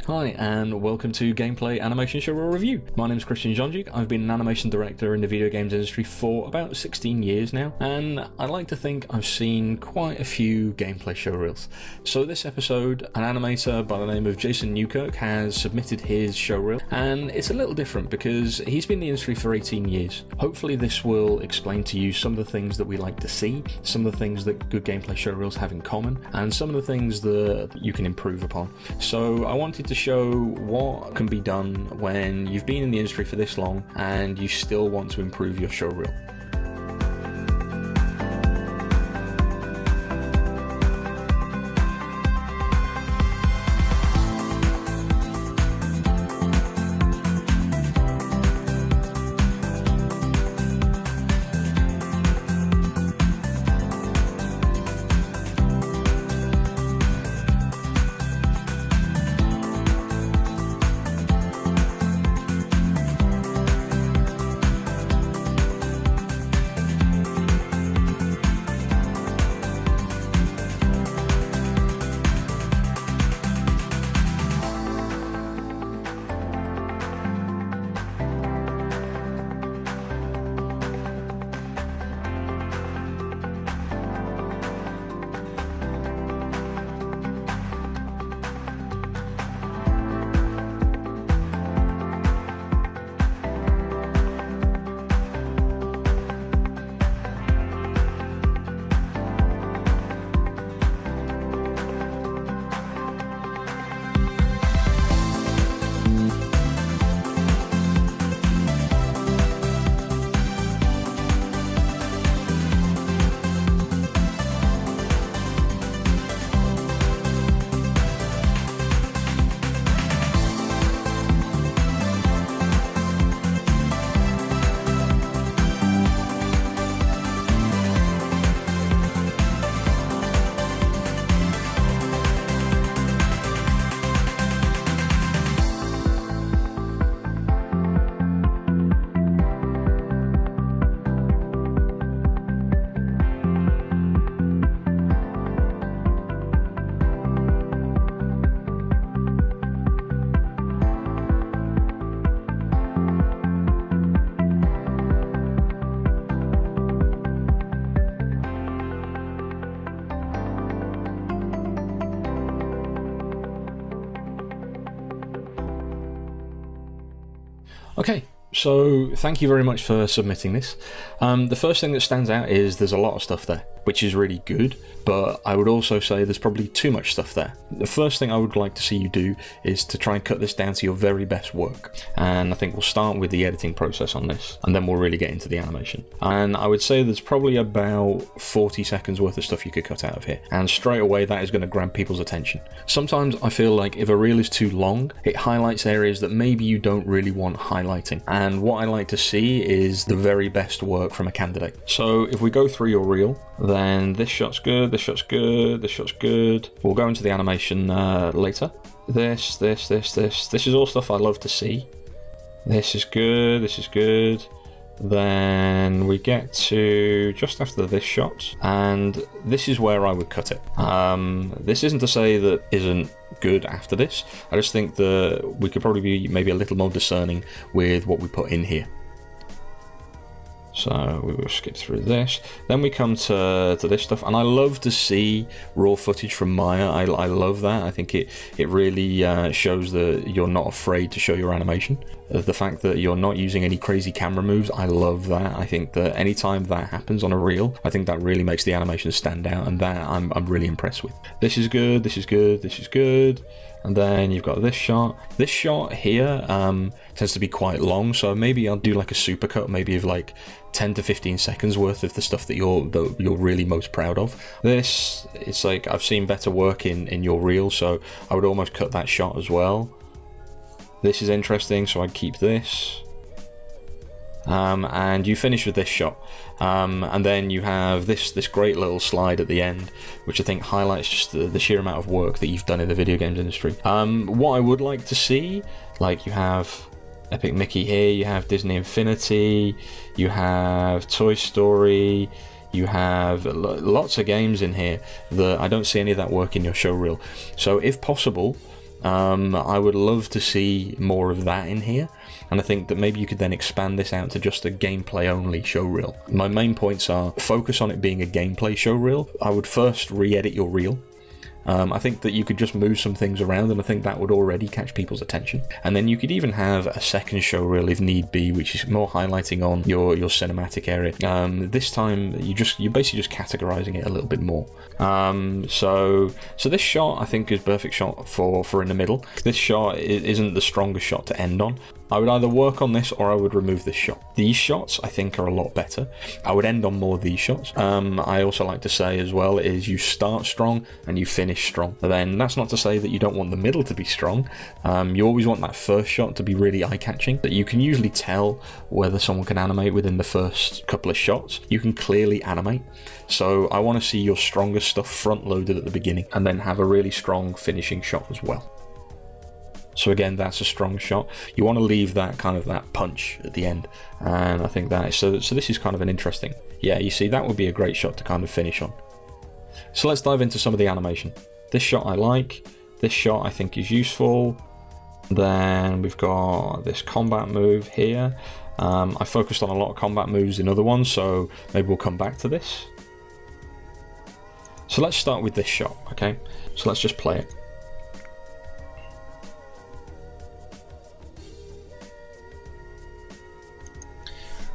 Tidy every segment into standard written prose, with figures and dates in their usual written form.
Hi and welcome to Gameplay Animation Showreel Review. My name is Kristjan Zadziuk. I've been an animation director in the video games industry for about 16 years now, and I like to think I've seen quite a few gameplay showreels. So this episode, an animator by the name of Jason Newkirk has submitted his showreel, and it's a little different because he's been in the industry for 18 years. Hopefully this will explain to you some of the things that we like to see, some of the things that good gameplay showreels have in common, and some of the things that you can improve upon. So I wanted to show what can be done when you've been in the industry for this long and you still want to improve your showreel. Okay, so thank you very much for submitting this. The first thing that stands out is there's a lot of stuff there, which is really good, but I would also say there's probably too much stuff there. The first thing I would like to see you do is to try and cut this down to your very best work, and I think we'll start with the editing process on this, and then we'll really get into the animation. And I would say there's probably about 40 seconds worth of stuff you could cut out of here, and straight away that is going to grab people's attention. Sometimes I feel like if a reel is too long, it highlights areas that maybe you don't really want highlighting, and what I like to see is the very best work from a candidate. So if we go through your reel, then this shot's good, this shot's good, this shot's good. We'll go into the animation later. This is all stuff I love to see. This is good, this is good. Then we get to just after this shot, and this is where I would cut it. This isn't to say that isn't good after this. I just think that we could probably be maybe a little more discerning with what we put in here. So we will skip through this. Then we come to this stuff, and I love to see raw footage from Maya. I love that. I think it really shows that you're not afraid to show your animation. The fact that you're not using any crazy camera moves, I love that. I think that anytime that happens on a reel, I think that really makes the animation stand out, and that I'm really impressed with. This is good, this is good, this is good. And then you've got this shot. This shot here tends to be quite long, so maybe I'll do like a supercut, maybe of like 10 to 15 seconds worth of the stuff that you're really most proud of. This, it's like I've seen better work in your reel, so I would almost cut that shot as well. This is interesting, so I'd keep this. And you finish with this shot, and then you have this great little slide at the end, which I think highlights just the sheer amount of work that you've done in the video games industry. What I would like to see, like, you have Epic Mickey here, you have Disney Infinity, you have Toy Story, you have lots of games in here that I don't see any of that work in your showreel. So if possible, I would love to see more of that in here, and I think that maybe you could then expand this out to just a gameplay only showreel. My main points are: focus on it being a gameplay showreel. I would first re-edit your reel. I think that you could just move some things around, and I think that would already catch people's attention. And then you could even have a second showreel if need be, which is more highlighting on your cinematic area. This time you're basically just categorizing it a little bit more. So this shot I think is perfect shot for in the middle. This shot isn't the strongest shot to end on. I would either work on this or I would remove this shot. These shots I think are a lot better. I would end on more of these shots. I also like to say as well is you start strong and you finish strong. But then that's not to say that you don't want the middle to be strong. You always want that first shot to be really eye-catching. That you can usually tell whether someone can animate within the first couple of shots. You can clearly animate. So I want to see your strongest stuff front-loaded at the beginning and then have a really strong finishing shot as well. So again, that's a strong shot. You want to leave that kind of that punch at the end, and I think that is so this is kind of an interesting. Yeah, you see, that would be a great shot to kind of finish on. So let's dive into some of the animation. This shot I like. This shot I think is useful. Then we've got this combat move here. I focused on a lot of combat moves in other ones, so maybe we'll come back to this. So let's start with this shot, okay? So let's just play it.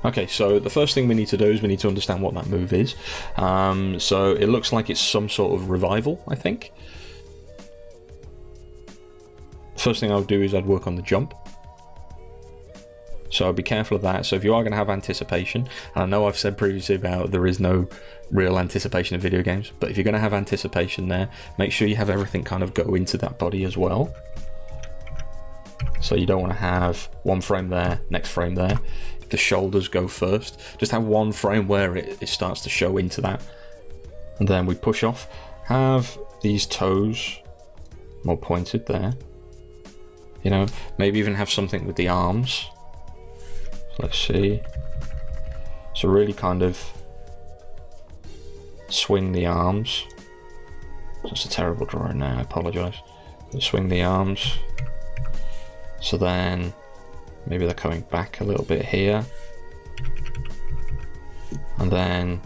Okay, so the first thing we need to do is we need to understand what that move is. So it looks like it's some sort of revival, I think. First thing I would do is I'd work on the jump. So be careful of that. So if you are going to have anticipation, and I know I've said previously about there is no real anticipation in video games, but if you're going to have anticipation there, make sure you have everything kind of go into that body as well. So you don't want to have one frame there, next frame there. The shoulders go first. Just have one frame where it starts to show into that. And then we push off. Have these toes more pointed there. You know, maybe even have something with the arms. So let's see. So really kind of swing the arms. That's a terrible drawing now, I apologise. Swing the arms. So then maybe they're coming back a little bit here. And then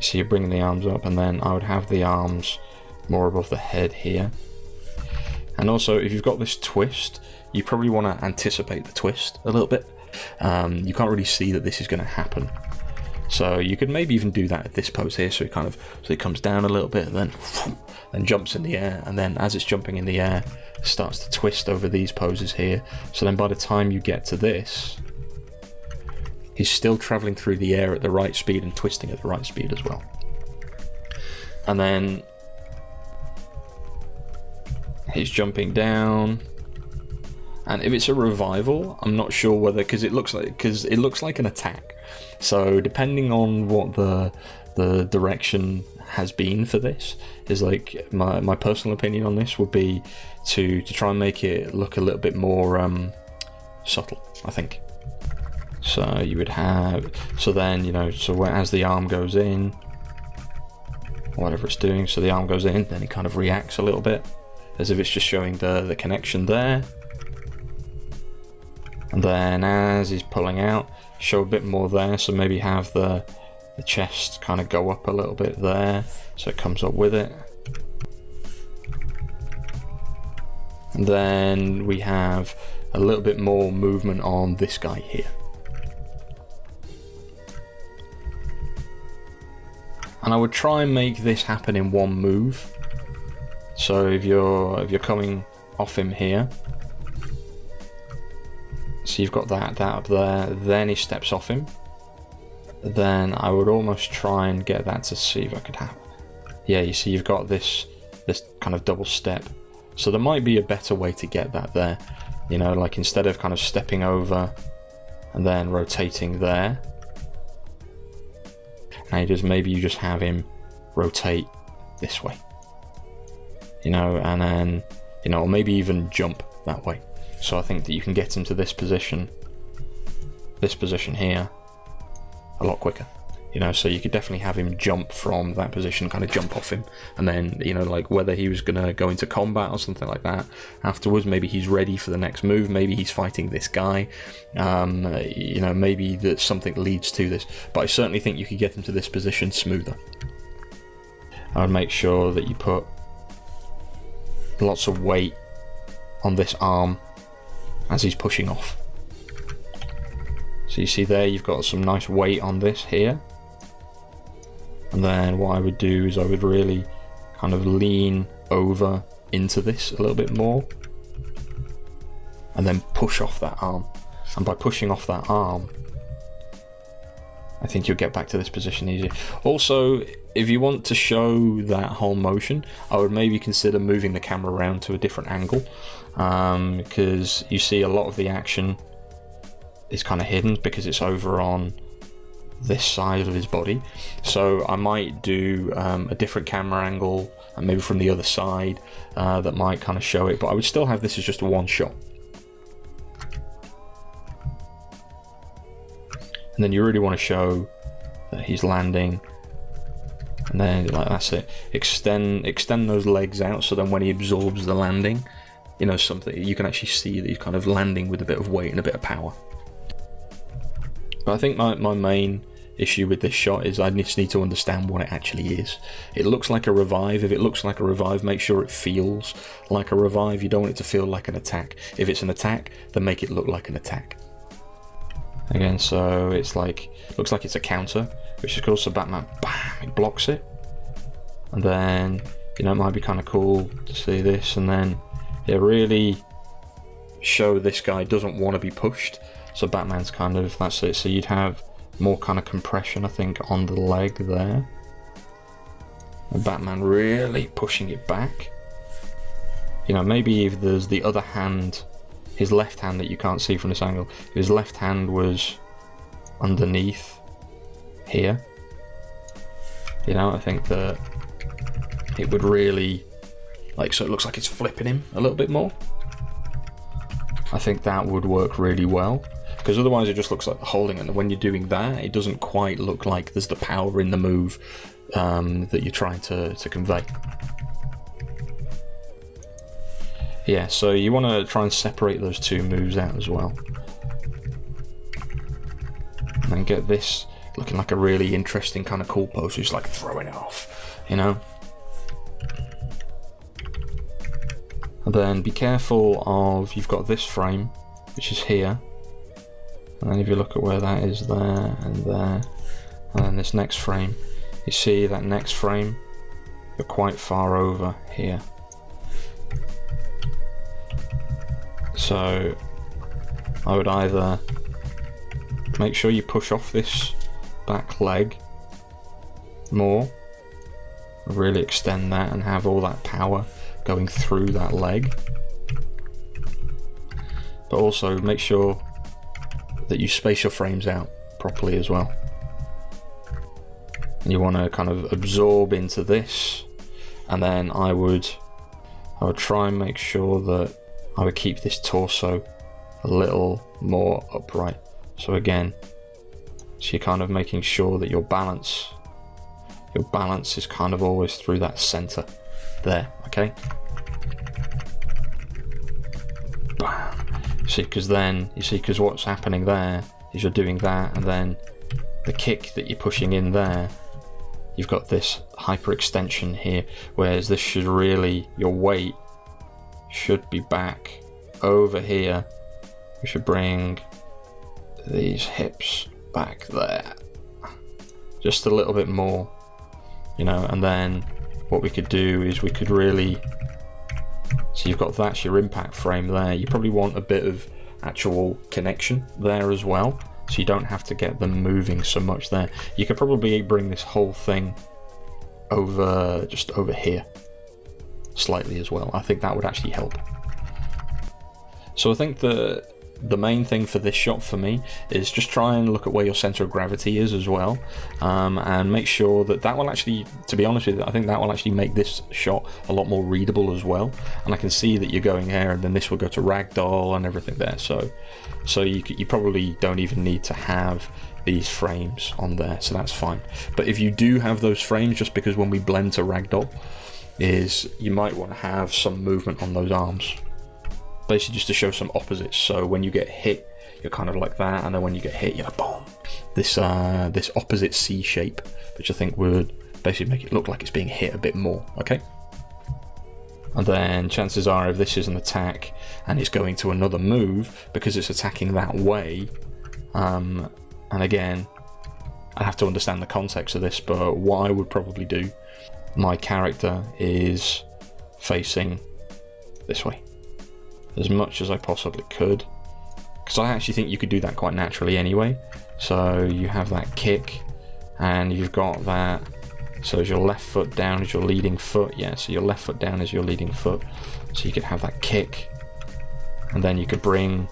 so you're bringing the arms up, and then I would have the arms more above the head here. And also, if you've got this twist, you probably want to anticipate the twist a little bit. You can't really see that this is going to happen. So you could maybe even do that at this pose here. So it comes down a little bit, and then jumps in the air, and then as it's jumping in the air, it starts to twist over these poses here. So then by the time you get to this, he's still traveling through the air at the right speed and twisting at the right speed as well. And then he's jumping down. And if it's a revival, I'm not sure whether, because it looks like an attack. So depending on what the direction has been for this, is like my personal opinion on this would be to try and make it look a little bit more subtle, I think. So you would have, so then, you know, so as the arm goes in, whatever it's doing, so the arm goes in, then it kind of reacts a little bit, as if it's just showing the connection there. And then as he's pulling out, show a bit more there, so maybe have the chest kind of go up a little bit there, so it comes up with it. And then we have a little bit more movement on this guy here. And I would try and make this happen in one move. So if you're coming off him here, so you've got that up there, then he steps off him. Then I would almost try and get that to see if I could have. Yeah, you see you've got this kind of double step. So there might be a better way to get that there. You know, like instead of kind of stepping over and then rotating there, and maybe you just have him rotate this way. You know, and then, you know, or maybe even jump that way. So I think that you can get him to this position here, a lot quicker. You know, so you could definitely have him jump from that position, kind of jump off him, and then, you know, like whether he was going to go into combat or something like that afterwards, maybe he's ready for the next move, maybe he's fighting this guy, you know, maybe that something leads to this, but I certainly think you could get him to this position smoother. I would make sure that you put lots of weight on this arm as he's pushing off. So you see there, you've got some nice weight on this here. And then what I would do is I would really kind of lean over into this a little bit more and then push off that arm. And by pushing off that arm, I think you'll get back to this position easier. Also, if you want to show that whole motion, I would maybe consider moving the camera around to a different angle, because you see a lot of the action is kind of hidden because it's over on this side of his body. So I might do a different camera angle, and maybe from the other side, that might kind of show it, but I would still have this as just a one shot. And then you really want to show that he's landing, and then like that's it. Extend those legs out, so then when he absorbs the landing, you know, something you can actually see that he's kind of landing with a bit of weight and a bit of power. But I think my main issue with this shot is I just need to understand what it actually is. It looks like a revive. If it looks like a revive, make sure it feels like a revive. You don't want it to feel like an attack. If it's an attack, then make it look like an attack. Again, so it's like, looks like it's a counter, which is cool. So Batman, bam, it blocks it. And then, you know, it might be kind of cool to see this, and then it really show this guy doesn't want to be pushed. So Batman's kind of, that's it. So you'd have more kind of compression, I think, on the leg there. And Batman really pushing it back. You know, maybe if there's the other hand, his left hand that you can't see from this angle, if his left hand was underneath here, you know, I think that it would really, like, so it looks like it's flipping him a little bit more. I think that would work really well, because otherwise it just looks like holding it, and when you're doing that, it doesn't quite look like there's the power in the move that you're trying to convey. Yeah, so you want to try and separate those two moves out as well. And then get this looking like a really interesting kind of cool pose, just like throwing it off, you know? And then be careful of, you've got this frame, which is here. And then if you look at where that is, there and there, and then this next frame, you see that next frame, you're quite far over here. So I would either make sure you push off this back leg more, really extend that and have all that power going through that leg, but also make sure that you space your frames out properly as well. And you want to kind of absorb into this, and then I would try and make sure that I would keep this torso a little more upright. So again, so you're kind of making sure that your balance is kind of always through that center there, okay? See, because then, you see, because what's happening there is you're doing that, and then the kick that you're pushing in there, you've got this hyperextension here, whereas this should really, your weight should be back over here. We should bring these hips back there just a little bit more, you know, and then what we could do is we could really, so you've got that's your impact frame there. You probably want a bit of actual connection there as well, so you don't have to get them moving so much there. You could probably bring this whole thing over, just over here slightly as well. I think that would actually help. So I think the main thing for this shot for me is just try and look at where your center of gravity is as well, and make sure that will actually, to be honest with you, I think that will actually make this shot a lot more readable as well. And I can see that you're going here, and then this will go to ragdoll and everything there. So you probably don't even need to have these frames on there, so that's fine. But if you do have those frames, just because when we blend to ragdoll, is you might want to have some movement on those arms, basically just to show some opposites. So when you get hit, you're kind of like that, and then when you get hit, you're like boom, this opposite C shape, which I think would basically make it look like it's being hit a bit more. Okay. And then chances are, if this is an attack and it's going to another move, because it's attacking that way, and again, I have to understand the context of this, but what I would probably do, my character is facing this way as much as I possibly could, because I actually think you could do that quite naturally anyway. So you have that kick, and you've got that. So is your left foot down as your leading foot? Yeah, so your left foot down as your leading foot. So you could have that kick, and then you could bring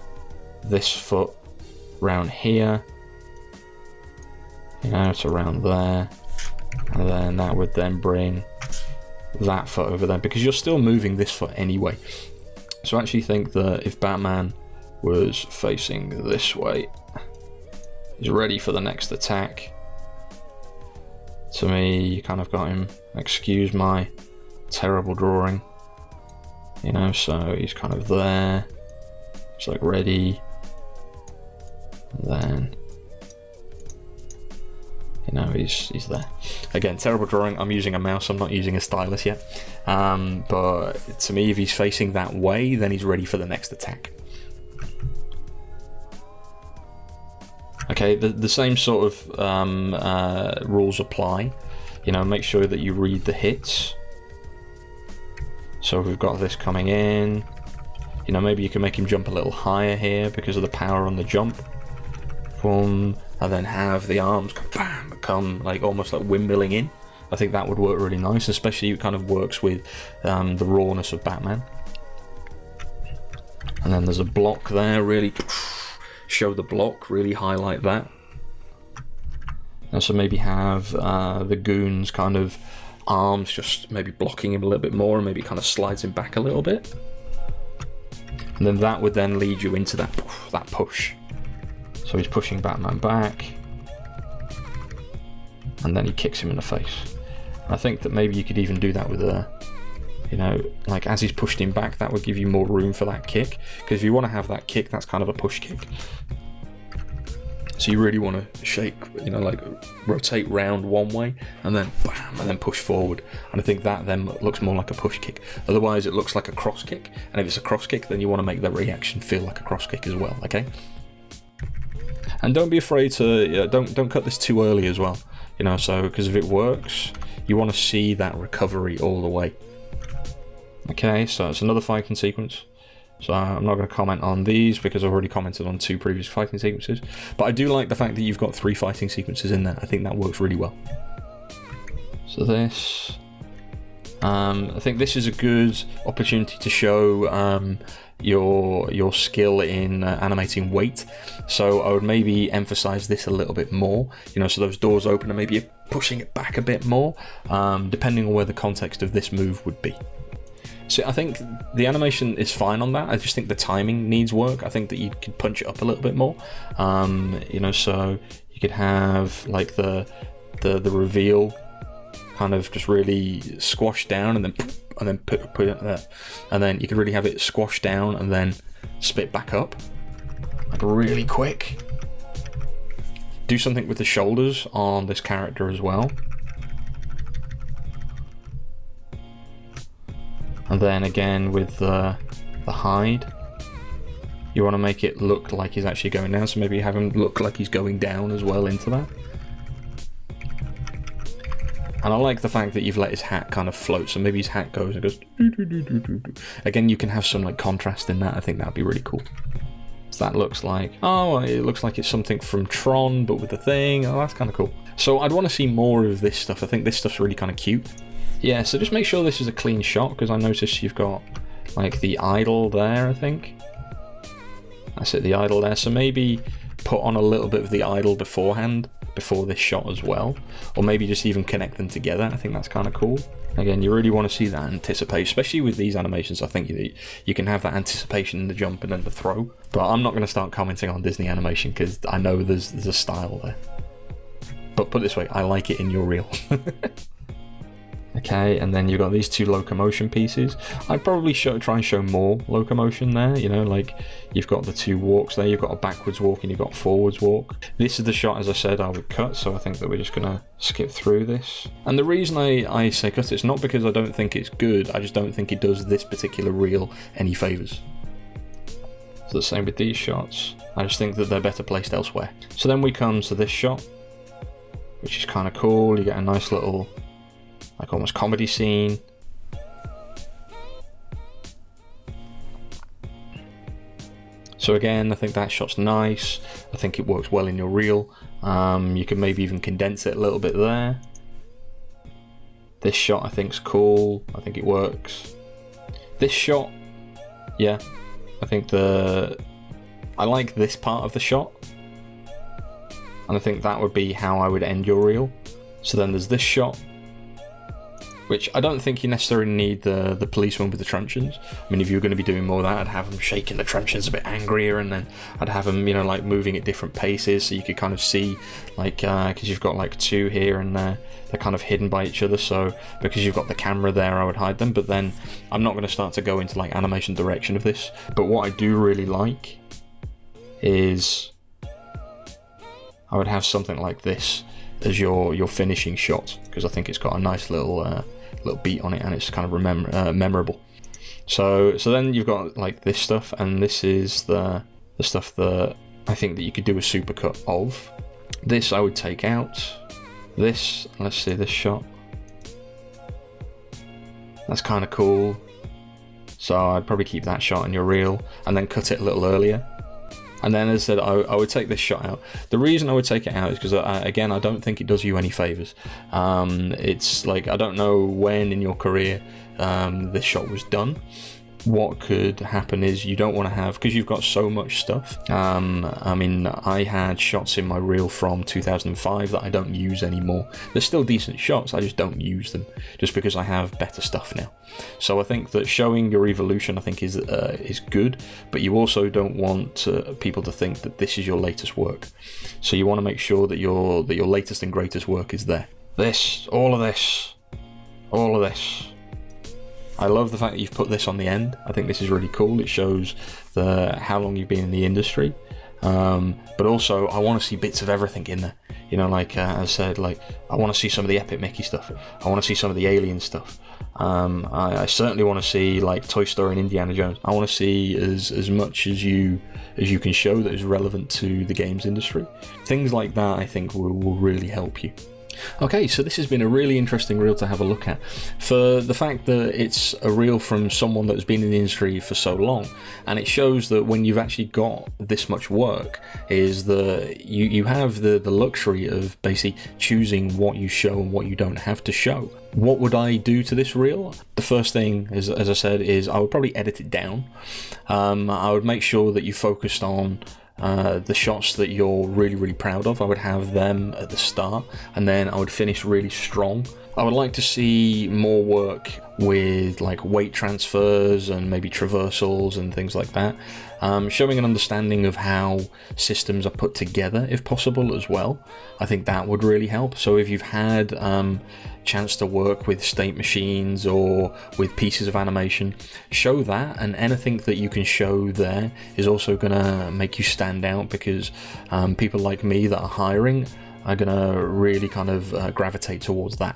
this foot round here. You know, it's around there. And then that would then bring that foot over there, because you're still moving this foot anyway. So I actually think that if Batman was facing this way, he's ready for the next attack. To me, you kind of got him, excuse my terrible drawing, you know, so he's kind of there, he's like ready, and then, you know, he's there. Again, terrible drawing, I'm using a mouse, I'm not using a stylus yet, but to me, if he's facing that way, then he's ready for the next attack. Okay, the same sort of rules apply. You know, make sure that you read the hits. So we've got this coming in. You know, maybe you can make him jump a little higher here because of the power on the jump. Boom, and then have the arms come like almost like windmilling in. I think that would work really nice, especially it kind of works with the rawness of Batman. And then there's a block there, really show the block, really highlight that. And so maybe have the goon's kind of arms just maybe blocking him a little bit more, and maybe kind of slides him back a little bit. And then that would then lead you into that push. So he's pushing Batman back, and then he kicks him in the face. And I think that maybe you could even do that with a, you know, like as he's pushed him back, that would give you more room for that kick. Because if you want to have that kick, that's kind of a push kick. So you really want to shake, you know, like rotate round one way and then bam, and then push forward. And I think that then looks more like a push kick. Otherwise, it looks like a cross kick. And if it's a cross kick, then you want to make the reaction feel like a cross kick as well. Okay. And don't be afraid to don't cut this too early as well. You know, so because if it works, you want to see that recovery all the way. Okay, so it's another fighting sequence. So I'm not going to comment on these because I've already commented on 2 previous fighting sequences. But I do like the fact that you've got 3 fighting sequences in there. I think that works really well. So this, I think this is a good opportunity to show your skill in animating weight. So I would maybe emphasize this a little bit more. You know, so those doors open and maybe you're pushing it back a bit more, depending on where the context of this move would be. So I think the animation is fine on that. I just think the timing needs work. I think that you could punch it up a little bit more. You know, so you could have like the reveal kind of just really squash down and then put it there, and then you could really have it squash down and then spit back up, like really quick. Do something with the shoulders on this character as well. And then again with the hide, you want to make it look like he's actually going down, so maybe have him look like he's going down as well into that. And I like the fact that you've let his hat kind of float, so maybe his hat goes and goes doo, doo, doo, doo, doo, doo. Again, you can have some like contrast in that. I think that'd be really cool. So that looks like, oh, it looks like it's something from Tron, but with the thing. Oh, that's kind of cool. So I'd want to see more of this stuff. I think this stuff's really kind of cute. Yeah, so just make sure this is a clean shot, because I noticed you've got like the idol there, I think. That's it, the idol there. So maybe put on a little bit of the idle beforehand, before this shot as well, or maybe just even connect them together. I think that's kind of cool. Again, you really want to see that anticipation, especially with these animations. I think you can have that anticipation in the jump and then the throw. But I'm not going to start commenting on Disney animation because I know there's a style there. But put it this way, I like it in your reel. Okay, and then you've got these two locomotion pieces. I'd probably try and show more locomotion there, you know, like you've got the two walks there, you've got a backwards walk and you've got a forwards walk. This is the shot, as I said, I would cut, so I think that we're just gonna skip through this. And the reason I say cut, it's not because I don't think it's good, I just don't think it does this particular reel any favours. So the same with these shots, I just think that they're better placed elsewhere. So then we come to this shot, which is kind of cool. You get a nice little, like almost comedy scene. So again, I think that shot's nice. I think it works well in your reel. You can maybe even condense it a little bit there. This shot I think's cool. I think it works. This shot, yeah, I think I like this part of the shot. And I think that would be how I would end your reel. So then there's this shot, which I don't think you necessarily need the policeman with the truncheons. I mean, if you were going to be doing more of that, I'd have them shaking the truncheons a bit angrier, and then I'd have them, you know, like moving at different paces, so you could kind of see, like, because you've got like two here and there, they're kind of hidden by each other, so because you've got the camera there, I would hide them, but then I'm not going to start to go into like animation direction of this. But what I do really like is I would have something like this as your finishing shot, because I think it's got a nice little beat on it, and it's kind of memorable. So then you've got like this stuff, and this is the stuff that I think that you could do a supercut of. This I would take out. This, let's see this shot. That's kind of cool. So I'd probably keep that shot in your reel, and then cut it a little earlier. And then, as I said, I would take this shot out. The reason I would take it out is because, again, I don't think it does you any favours. It's like, I don't know when in your career this shot was done. What could happen is you don't want to have, because you've got so much stuff. I mean, I had shots in my reel from 2005 that I don't use anymore. They're still decent shots, I just don't use them, just because I have better stuff now. So I think that showing your evolution, I think, is good, but you also don't want people to think that this is your latest work. So you want to make sure that your latest and greatest work is there. All of this. I love the fact that you've put this on the end. I think this is really cool. It shows how long you've been in the industry. But also, I want to see bits of everything in there. You know, like as I said, like I want to see some of the Epic Mickey stuff. I want to see some of the Alien stuff. I certainly want to see like Toy Story and Indiana Jones. I want to see as much as you can show that is relevant to the games industry. Things like that, I think, will really help you. Okay, so this has been a really interesting reel to have a look at. For the fact that it's a reel from someone that's been in the industry for so long, and it shows that when you've actually got this much work, is you have the luxury of basically choosing what you show and what you don't have to show. What would I do to this reel? The first thing, as I said, is I would probably edit it down. I would make sure that you focused on the shots that you're really, really proud of. I would have them at the start, and then I would finish really strong. I would like to see more work with like weight transfers and maybe traversals and things like that, showing an understanding of how systems are put together if possible as well. I think that would really help. So if you've had chance to work with state machines or with pieces of animation, show that, and anything that you can show there is also gonna make you stand out, because people like me that are hiring are gonna really kind of gravitate towards that.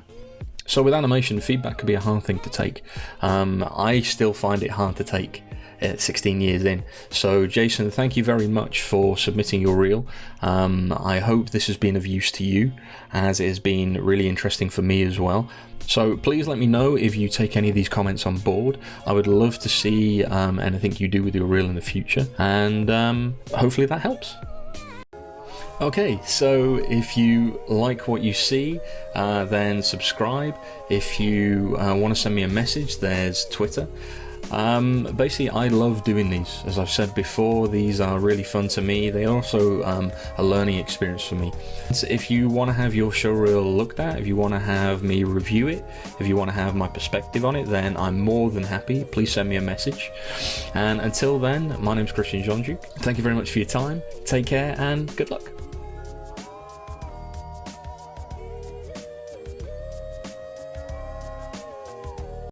So with animation, feedback can be a hard thing to take. I still find it hard to take 16 years in. So Jason, thank you very much for submitting your reel. I hope this has been of use to you, as it has been really interesting for me as well. So please let me know if you take any of these comments on board. I would love to see anything you do with your reel in the future, and hopefully that helps. Okay, so if you like what you see, then subscribe. If you want to send me a message, there's Twitter. Basically, I love doing these. As I've said before, these are really fun to me. They are also a learning experience for me. So if you want to have your showreel looked at, if you want to have me review it, if you want to have my perspective on it, then I'm more than happy. Please send me a message. And until then, my name's Kristjan Zadziuk. Thank you very much for your time. Take care and good luck.